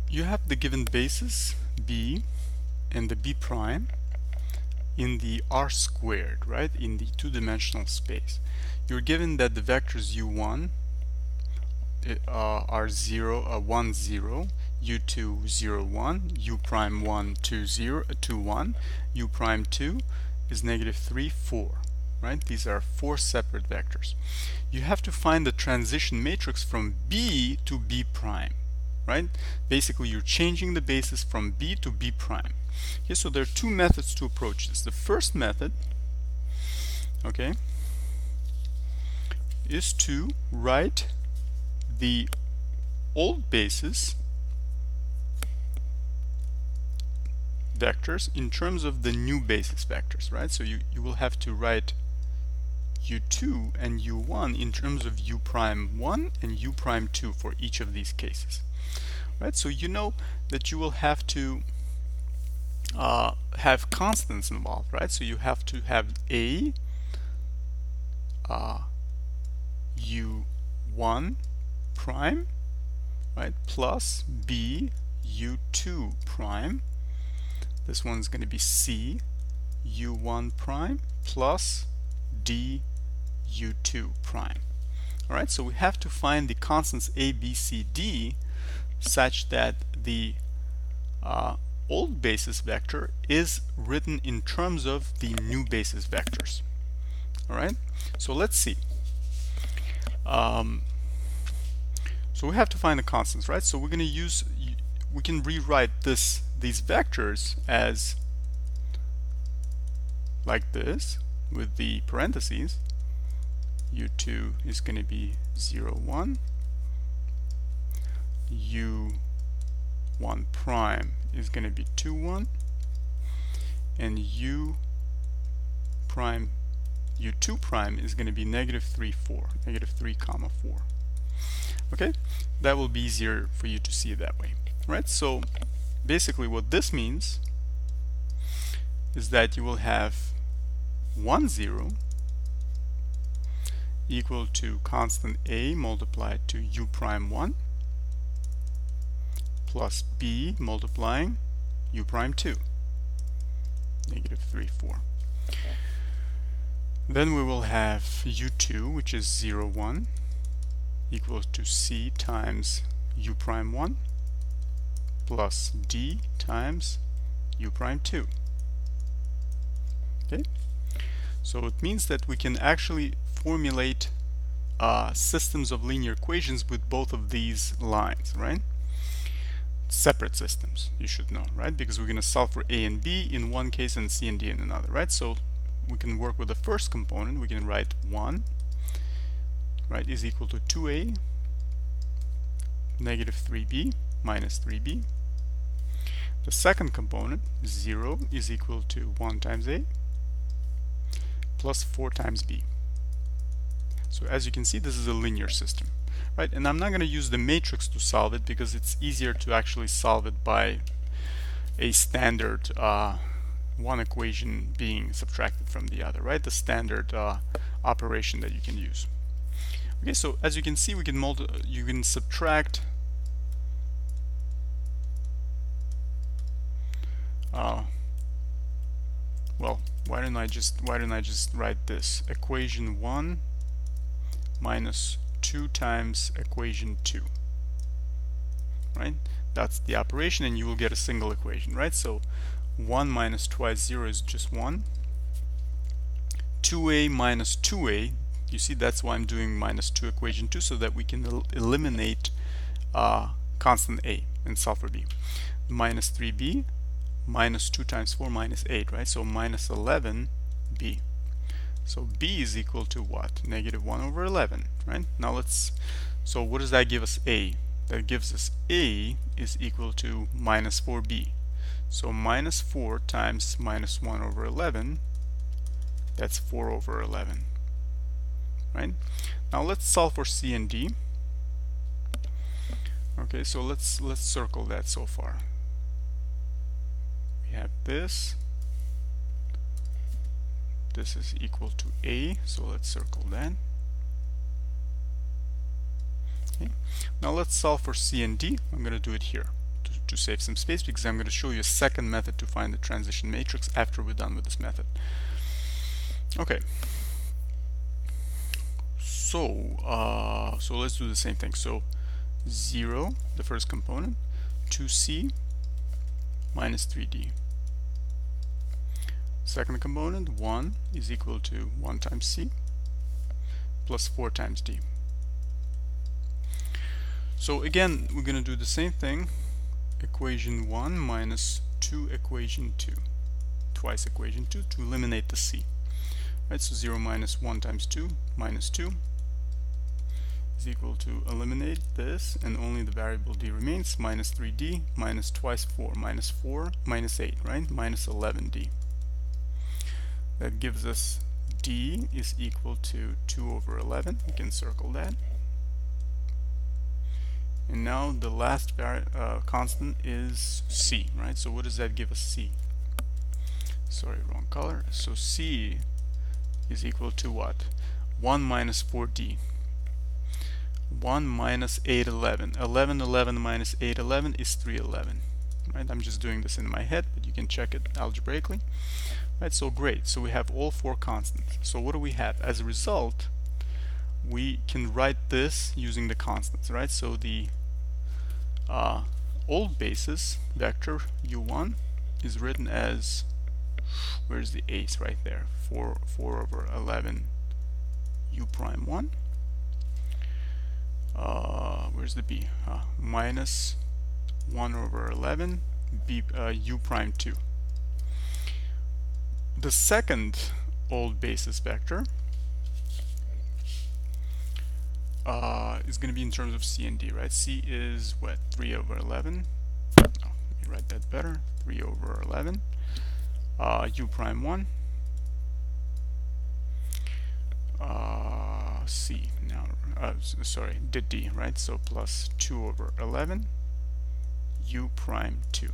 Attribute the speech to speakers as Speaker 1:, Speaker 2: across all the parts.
Speaker 1: you have the given basis b and the b prime in the R squared, right, in the two-dimensional space. You're given that the vectors u1 are 1 0, u2 0 1, u prime 1 2 0 2 1, u prime 2 is negative 3 4, right? These are four separate vectors. You have to find the transition matrix from b to b prime, right? Basically, you're changing the basis from b to b prime. Okay, so there are two methods to approach this. The first method, okay, is to write the old basis vectors in terms of the new basis vectors, right? So you will have to write u2 and u1 in terms of u prime 1 and u prime 2 for each of these cases, right? So you know that you will have to have constants involved, right? So you have to have a u1 prime, right, plus b u2 prime. This one's going to be c u1 prime plus d u2 prime. All right, so we have to find the constants a, b, c, d such that the old basis vector is written in terms of the new basis vectors. All right, so let's see. So we have to find the constants, right? So we're going to use, we can rewrite these vectors as like this with the parentheses. u2 is going to be 0 1, u1 prime is going to be 2 1, and u2 prime is going to be negative 3 4, negative 3 comma 4. Okay, that will be easier for you to see it that way, right? So basically what this means is that you will have 1 0 equal to constant a multiplied to u prime 1 plus b multiplying u prime 2, negative 3 4. Then we will have u2, which is 0 1, equals to c times u prime 1 plus d times u prime 2. Okay, so it means that we can actually formulate systems of linear equations with both of these lines, right? Separate systems, you should know, right? Because we're going to solve for a and b in one case and c and d in another, right? So we can work with the first component. We can write 1, right, is equal to 2a negative 3b minus 3b. The second component, 0, is equal to 1 times a plus 4 times b. So as you can see, this is a linear system, right? And I'm not going to use the matrix to solve it because it's easier to actually solve it by a standard one equation being subtracted from the other, right? The standard operation that you can use. Okay, so as you can see, we can you can subtract well, why don't I just write this? Equation 1 minus 2 times equation 2, right? That's the operation, and you will get a single equation, right? So 1 minus twice 0 is just 1. 2a minus 2a, you see, that's why I'm doing minus 2 equation 2, so that we can eliminate constant a and solve for b. Minus 3b minus 2 times 4 minus 8, right? So minus 11b. So b is equal to what? Negative 1 over 11, right? Now let's, so what does that give us? A. That gives us a is equal to minus 4b. So minus 4 times minus 1 over 11, that's 4 over 11, right? Now let's solve for c and d. Okay, so let's circle that so far. We have this. This is equal to a, so let's circle that. Okay. Now let's solve for c and d. I'm going to do it here to save some space because I'm going to show you a second method to find the transition matrix after we're done with this method. Okay. So let's do the same thing. So 0, the first component, 2c minus 3d. Second component, 1 is equal to 1 times c plus 4 times d. So again, we're going to do the same thing. Equation 1 minus 2 equation 2. Twice equation 2 to eliminate the c. Right, so 0 minus 1 times 2 minus 2 is equal to eliminate this, and only the variable d remains, minus 3d minus twice 4 minus 8, right? Minus 11d. That gives us d is equal to 2 over 11. We can circle that. And now the last constant is c, right? So what does that give us c? Sorry, wrong color. So c is equal to what? 1 minus 4d. 1 minus 811. 1111 minus 811 is 311. Right? I'm just doing this in my head, but you can check it algebraically. Right? So great. So we have all four constants. So what do we have? As a result, we can write this using the constants, right? So the old basis vector u1 is written as, where's the ace? Right there, 4 over 11 u prime 1. Where's the b? Minus 1 over 11 b u prime 2. The second old basis vector is going to be in terms of c and d, right? C is what? 3 over 11. Let me write that better. 3 over 11 u prime 1 c now sorry, the d, right? So plus 2 over 11 u prime 2.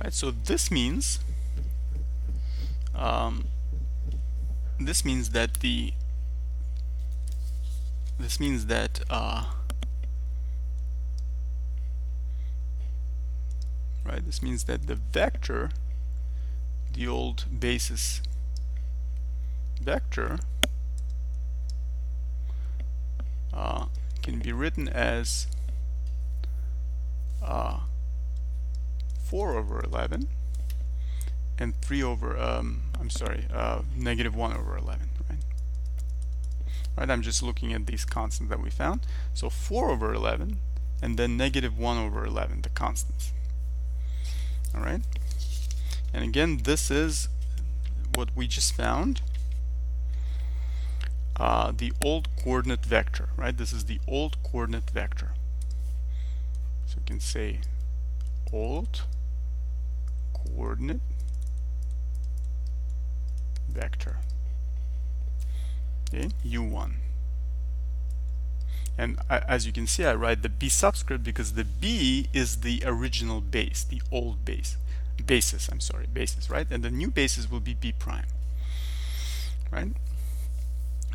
Speaker 1: Right, so this means that right, this means that the vector, the old basis vector, can be written as 4 over 11 and 3 over negative 1 over 11, right? Right, I'm just looking at these constants that we found. So 4 over 11 and then negative 1 over 11, the constants. All right, and again, this is what we just found, the old coordinate vector, right? This is the old coordinate vector. So you can say old coordinate vector, okay, u1. And as you can see, I write the b subscript because the b is the original base, the old basis, right? And the new basis will be b prime, right?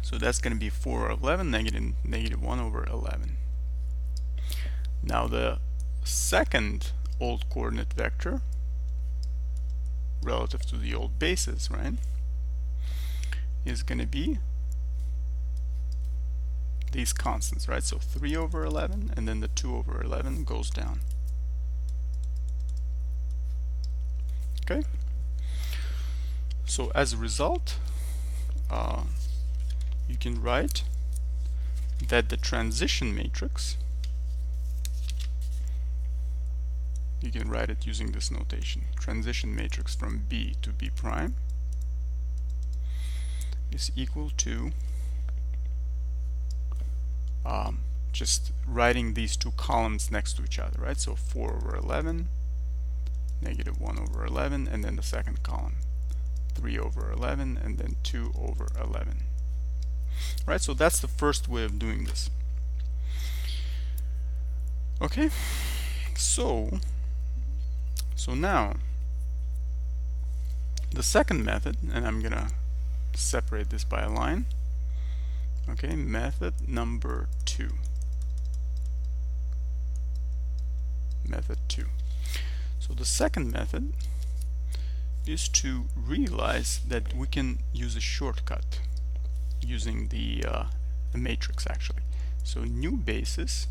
Speaker 1: So that's going to be 4 over 11 negative 1 over 11. Now the second old coordinate vector relative to the old basis, right, is going to be these constants, right? So 3 over 11 and then the 2 over 11 goes down. Okay, so as a result, you can write that the transition matrix, you can write it using this notation. Transition matrix from B to B prime is equal to just writing these two columns next to each other, right? So 4 over 11, negative 1 over 11, and then the second column, 3 over 11, and then 2 over 11. Right, so that's the first way of doing this. Okay, so now the second method, and I'm gonna separate this by a line. Okay, method number 2. method 2. So the second method is to realize that we can use a shortcut using the matrix actually. So new basis,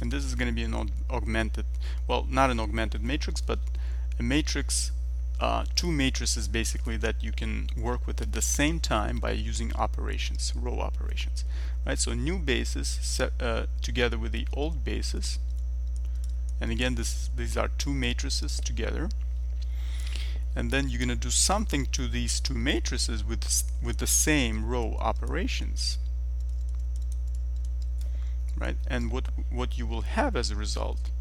Speaker 1: and this is going to be an augmented, well, not an augmented matrix, but a matrix, two matrices basically that you can work with at the same time by using operations, row operations, right? So new basis together with the old basis, and again these are two matrices together, and then you're going to do something to these two matrices with the same row operations, right? And what you will have as a result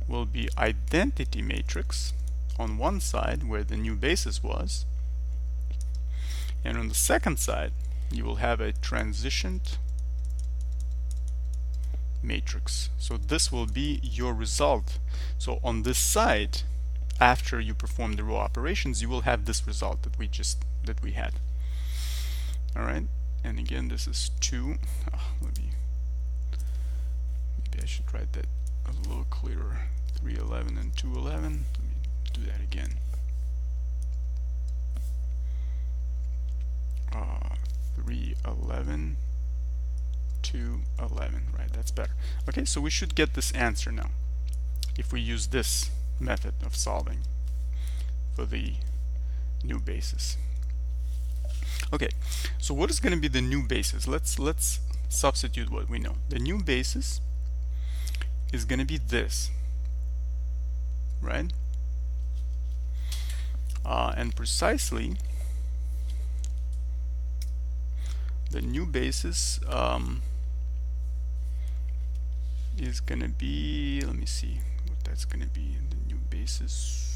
Speaker 1: will be identity matrix on one side where the new basis was, and on the second side you will have a transitioned matrix. So this will be your result. So on this side, after you perform the row operations, you will have this result that we had. All right, and again this is 2. Maybe I should write that a little clearer. 311 and 211. Let me do that again. 311, 211. Right, that's better. Okay, so we should get this answer now if we use this method of solving for the new basis. Okay, so what is going to be the new basis? Let's substitute what we know. The new basis is going to be this, right? And precisely the new basis is going to be, let me see what that's going to be. The new basis,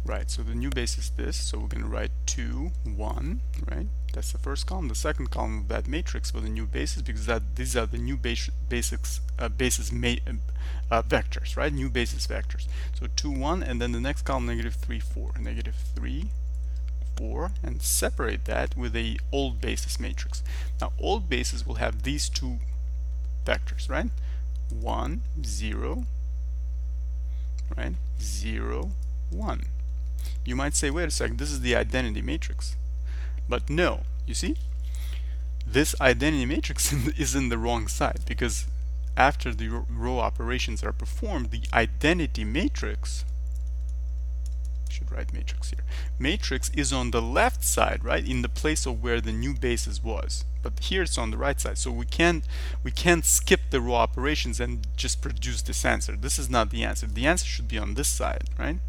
Speaker 1: right, so the new base is this, so we're going to write 2, 1, right? That's the first column. The second column of that matrix for the new basis, because these are the new basis vectors, right? New basis vectors. So 2, 1, and then the next column -3, 4, -3, 4, and separate that with a old basis matrix. Now old basis will have these two vectors, right? 1, 0, right? 0, 1. You might say, wait a second, this is the identity matrix. But no, you see, this identity matrix is in the wrong side, because after the row operations are performed, the identity matrix, I should write matrix here, matrix is on the left side, right, in the place of where the new basis was. But here it's on the right side, so we can't skip the row operations and just produce this answer. This is not the answer. The answer should be on this side, right?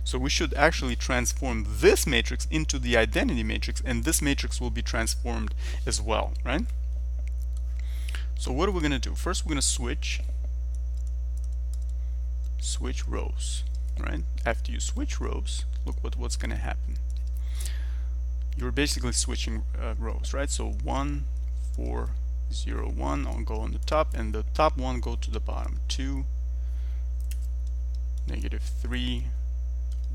Speaker 1: So we should actually transform this matrix into the identity matrix, and this matrix will be transformed as well, right? So what are we going to do? First we're going to switch rows, right? After you switch rows, look what's going to happen. You're basically switching rows, right? So 1, 4, 0, 1 I'll go on the top, and the top one go to the bottom. 2, -3,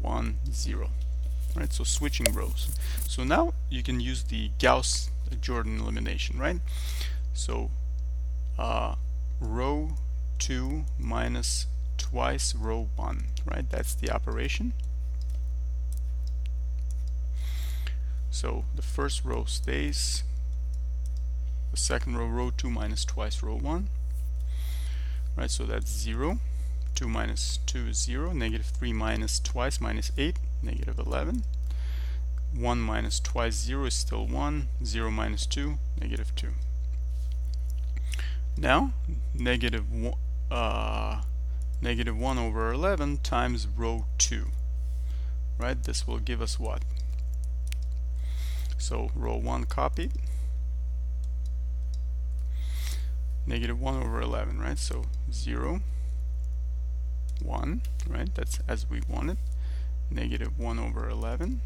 Speaker 1: 1, 0, right? So switching rows. So now you can use the Gauss-Jordan elimination, right? So row 2 minus twice row 1, right? That's the operation. So the first row stays, the second row 2 minus twice row 1, right? So that's 0. 2 minus 2 is 0, -3 minus twice minus 8, -11. 1 minus twice 0 is still 1, 0 minus 2, -2. Now, -1 over 11 times row 2, right? This will give us what? So row 1 copied, -1 over 11, right? So 0, 1, right? That's as we wanted. -1 over 11,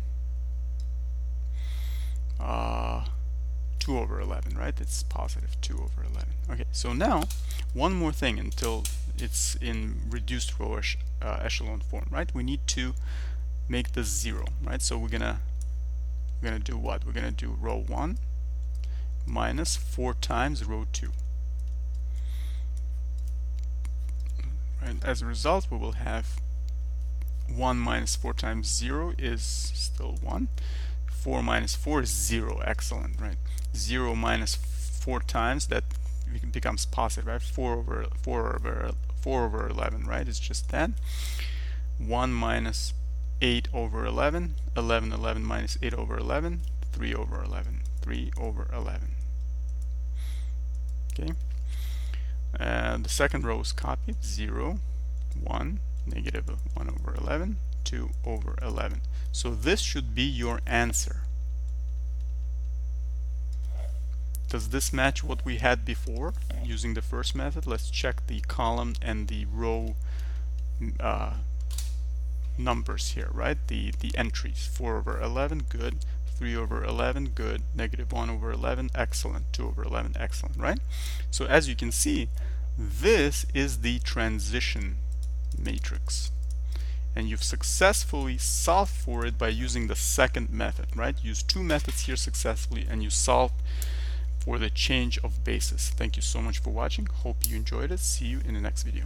Speaker 1: 2 over 11, right? It's positive 2 over 11. Okay, so now one more thing until it's in reduced row echelon form, right? We need to make this 0, right? So we're gonna we're going to do what? We're going to do row 1 minus 4 times row 2. Right? As a result, we will have 1 minus 4 times 0 is still 1. 4 minus 4 is 0. Excellent, right? 0 minus 4 times, that becomes positive, right? 4 over 11, right? It's just that. 1 minus 8 over 11. 11 minus 8 over 11. 3 over 11. 3 over 11. Okay. The second row is copied. 0, 1, negative 1 over 11, 2 over 11. So this should be your answer. Does this match what we had before using the first method? Let's check the column and the row numbers here, right? The entries. 4 over 11, good. 3 over 11, good. Negative 1 over 11, excellent. 2 over 11, excellent, right? So as you can see, this is the transition matrix. And you've successfully solved for it by using the second method, right? Use 2 methods here successfully, and you solved for the change of basis. Thank you so much for watching. Hope you enjoyed it. See you in the next video.